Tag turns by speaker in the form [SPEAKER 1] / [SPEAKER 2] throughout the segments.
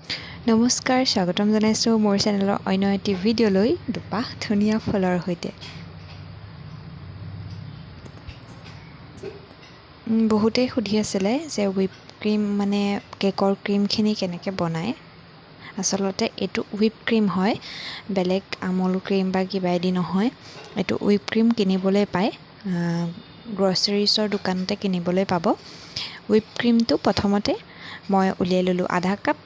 [SPEAKER 1] নমস্কাৰ স্বাগতম জনাইছোঁ মোৰ চেনেলৰ অন্য এটি ভিডিঅ'লৈ দুপাহ ধুনীয়া ফলৰ সৈতে। বহুতেই সুধি আছিলে যে হুইপ ক্ৰীম মানে কেকৰ ক্ৰীমখিনি কেনেকৈ বনায়। আচলতে এইটো হুইপ ক্ৰীম হয়, বেলেগ আমুল ক্ৰীম বা কিবাইদি নহয়। এইটো হুইপ ক্ৰীম কিনিবলৈ পায়, গ্ৰচাৰিছৰ দোকানতে কিনিবলৈ পাব। হুইপ ক্ৰীমটো প্ৰথমতে মই উলিয়াই ল'লোঁ আধা কাপ।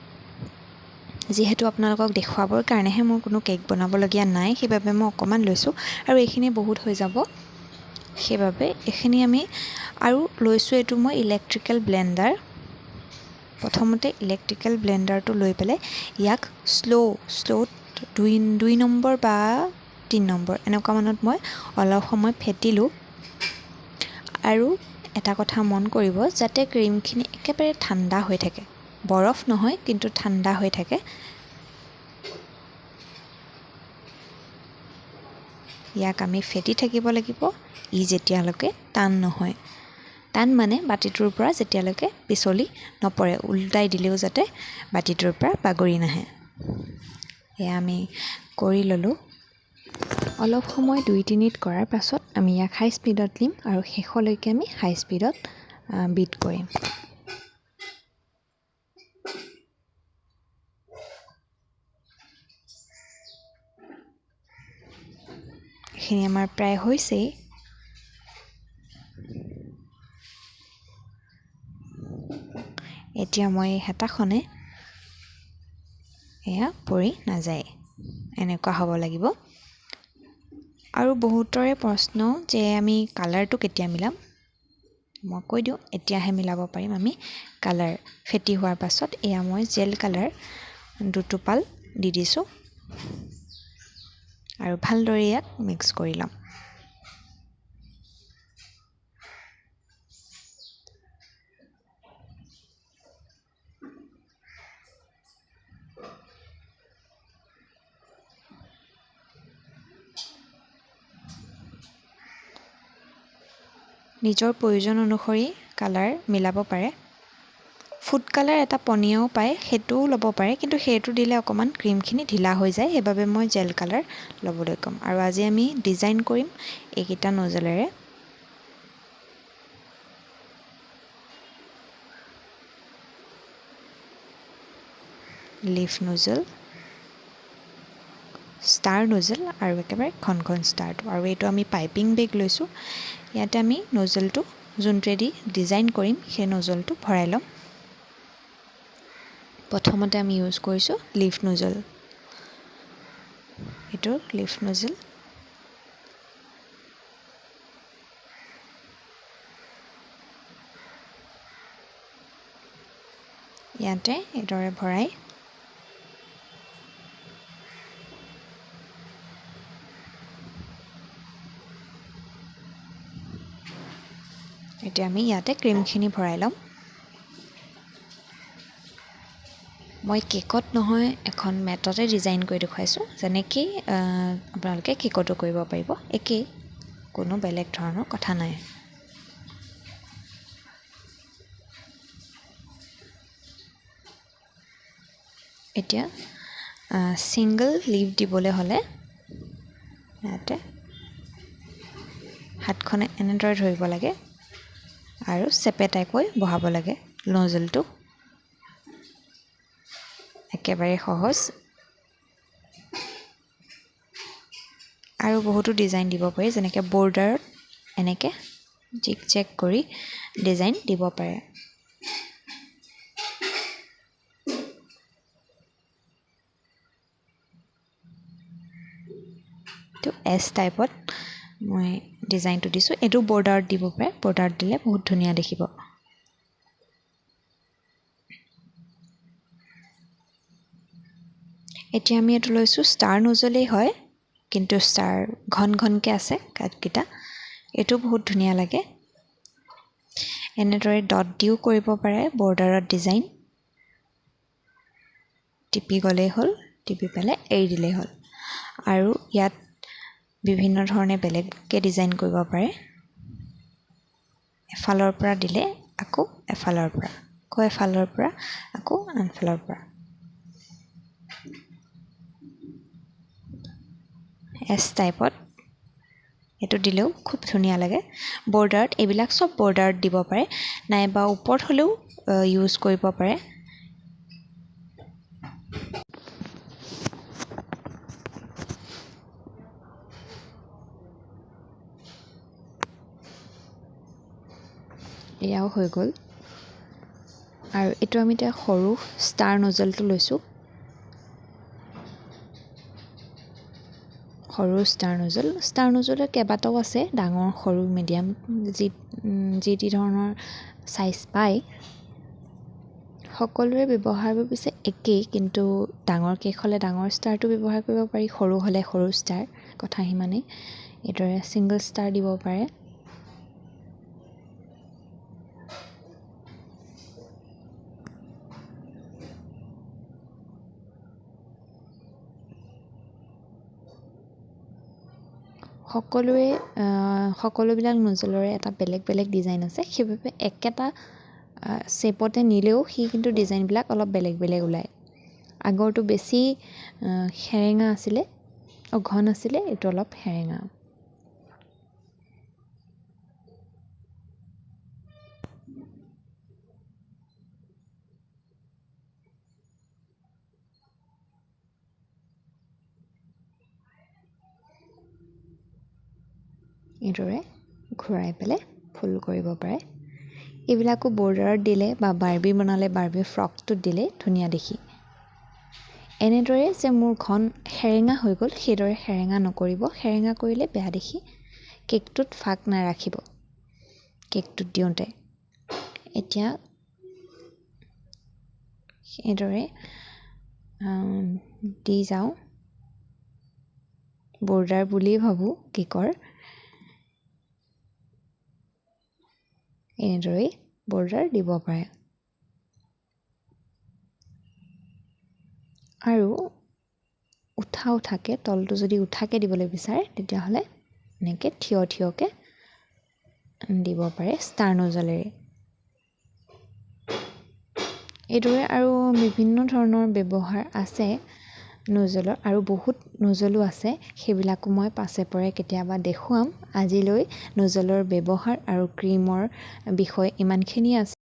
[SPEAKER 1] যিহেতু আপোনালোকক দেখুৱাবৰ কাৰণেহে, মোৰ কোনো কেক বনাবলগীয়া নাই, সেইবাবে মই অকণমান লৈছোঁ আৰু এইখিনি বহুত হৈ যাব। সেইবাবে এইখিনি আমি আৰু লৈছোঁ, এইটো মই ইলেক্ট্ৰিকেল ব্লেণ্ডাৰ। প্ৰথমতে ইলেক্ট্ৰিকেল ব্লেণ্ডাৰটো লৈ পেলাই ইয়াক শ্ল'ত 2 নম্বৰ বা 3 নম্বৰ এনেকুৱা মানত মই অলপ সময় ফেটিলোঁ। আৰু এটা কথা মন কৰিব, যাতে ক্ৰীমখিনি একেবাৰে ঠাণ্ডা হৈ থাকে, বৰফ নহয় কিন্তু ঠাণ্ডা হৈ থাকে। ইয়াক আমি ফেটি থাকিব লাগিব, যেতিয়ালৈকে টান নহয়। টান মানে বাতিটোৰ পৰা যেতিয়ালৈকে পিছলি নপৰে, উল্টাই দিলেও যাতে বাতিটোৰ পৰা বাগৰি নাহে। এয়া আমি কৰি ল'লোঁ। অলপ সময় 2-3 কৰাৰ পাছত আমি ইয়াক হাই স্পীডত দিম আৰু শেষলৈকে আমি হাই স্পীডত বিট কৰিম। এইখিনি আমাৰ প্ৰায় হৈছেই। এতিয়া মই হেতাখনে এয়া পৰি নাযায়, এনেকুৱা হ'ব লাগিব। আৰু বহুতৰে প্ৰশ্ন যে আমি কালাৰটো কেতিয়া মিলাম। মই কৈ দিওঁ, এতিয়াহে মিলাব পাৰিম আমি কালাৰ। ফেটি হোৱাৰ পাছত এয়া মই জেল কালাৰ 2 টোপাল দি দিছোঁ আৰু ভালদৰে ইয়াক মিক্স কৰি ল'ম। নিজৰ প্ৰয়োজন অনুসৰি কালাৰ মিলাব পাৰে। ফুড কালাৰ এটা পনীয়াও পায়, সেইটোও ল'ব পাৰে, কিন্তু সেইটো দিলে অকণমান ক্ৰীমখিনি ঢিলা হৈ যায়, সেইবাবে মই জেল কালাৰ ল'বলৈ ক'ম। আৰু আজি আমি ডিজাইন কৰিম এইকেইটা নজলেৰে। লিফ নজল, ষ্টাৰ নজল আৰু একেবাৰে ঘন ষ্টাৰটো। আৰু এইটো আমি পাইপিং বেগ লৈছোঁ। ইয়াতে আমি নজলটো যোনটোৱেদি ডিজাইন কৰিম সেই নজলটো ভৰাই ল'ম। প্ৰথমতে আমি ইউজ কৰিছোঁ লিফ নজল। এইটো লিফ নজল। ইয়াতে এইদৰে ভৰাই এতিয়া আমি ইয়াতে ক্ৰীমখিনি ভৰাই ল'ম। মই কেকত নহয়, এখন মেটতে ডিজাইন কৰি দেখুৱাইছোঁ, যেনেকৈ আপোনালোকে কেকতো কৰিব পাৰিব, একেই, কোনো বেলেগ ধৰণৰ কথা নাই। এতিয়া ছিংগল লিভ দিবলৈ হ'লে ইয়াতে হাতখনে এনেদৰে ধৰিব লাগে আৰু চেপেটাইকৈ বহাব লাগে নজলটো। একেবাৰে সহজ। আৰু বহুতো ডিজাইন দিব পাৰি, যেনেকৈ বৰ্ডাৰত এনেকৈ জিক জেক কৰি ডিজাইন দিব পাৰে। তো এছ টাইপত মই ডিজাইনটো দিছোঁ। এইটো বৰ্ডাৰত দিব পাৰে, বৰ্ডাৰত দিলে বহুত ধুনীয়া দেখিব। এতিয়া আমি এইটো লৈছোঁ ষ্টাৰ নজলেই হয়, কিন্তু ষ্টাৰ ঘনকৈ আছে কাঠকেইটা। এইটো বহুত ধুনীয়া লাগে। এনেদৰে ডট দিও কৰিব পাৰে বৰ্ডাৰত ডিজাইন। টিপি গ'লেই হ'ল, টিপি পেলাই এৰি দিলেই হ'ল। আৰু ইয়াত বিভিন্ন ধৰণে বেলেগকৈ ডিজাইন কৰিব পাৰে। এফালৰ পৰা দিলে আকৌ এফালৰ পৰা, আকৌ এফালৰ পৰা আকৌ আনফালৰ পৰা। এছ টাইপত এইটো দিলেও খুব ধুনীয়া লাগে বৰ্ডাৰত এইবিলাক চব বৰ্ডাৰত দিব পাৰে নাইবা ওপৰত হ'লেও ইউজ কৰিব পাৰে এয়াও হৈ গ'ল আৰু এইটো আমি এতিয়া সৰু ষ্টাৰ নজলটো লৈছোঁ সৰু ষ্টাৰ নজলৰ কেইবাটাও আছে ডাঙৰ সৰু মিডিয়াম যি ধৰণৰ চাইজ পায় সকলোৰে ব্যৱহাৰ পিছে একেই কিন্তু ডাঙৰ কেক হ'লে ডাঙৰ ষ্টাৰটো ব্যৱহাৰ কৰিব পাৰি সৰু হ'লে সৰু ষ্টাৰ কথা সিমানেই এইদৰে ছিংগল ষ্টাৰ দিব পাৰে সকলোবিলাক নজলৰে এটা বেলেগ বেলেগ ডিজাইন আছে সেইবাবে একেটা শ্বেপতে নিলেও সি কিন্তু ডিজাইনবিলাক অলপ বেলেগ বেলেগ ওলায় আগৰটো বেছি সেৰেঙা আছিলে ঘন আছিলে এইটো অলপ সেৰেঙা এইদৰে ঘূৰাই পেলাই ফুল কৰিব পাৰে এইবিলাকো বৰ্ডাৰত দিলে বা বাৰ্বি বনালে বাৰ্বি ফ্ৰকটোত দিলে ধুনীয়া দেখি এনেদৰে যে মোৰ ঘন সেৰেঙা হৈ গ'ল সেইদৰে সেৰেঙা নকৰিব সেৰেঙা কৰিলে বেয়া দেখি কেকটোত ফাঁক নাৰাখিব কেকটোত দিওঁতে এতিয়া এইদৰে দি যাওঁ বৰ্ডাৰ বুলিয়েই ভাবোঁ কেকৰ এনেদৰেই বৰ্ডাৰ দিব পাৰে আৰু উঠাকে তলটো যদি উঠাকে দিবলৈ বিচাৰে তেতিয়াহ'লে এনেকৈ থিয়কৈ দিব পাৰে ষ্টাৰ নজলেৰে এইদৰে আৰু বিভিন্ন ধৰণৰ ব্যৱহাৰ আছে নজলৰ আৰু বহুত নজলো আছে সেইবিলাকো মই পাছে পৰে কেতিয়াবা দেখুৱাম আজিলৈ নজলৰ ব্যৱহাৰ আৰু ক্ৰীমৰ বিষয় ইমানখিনি আছে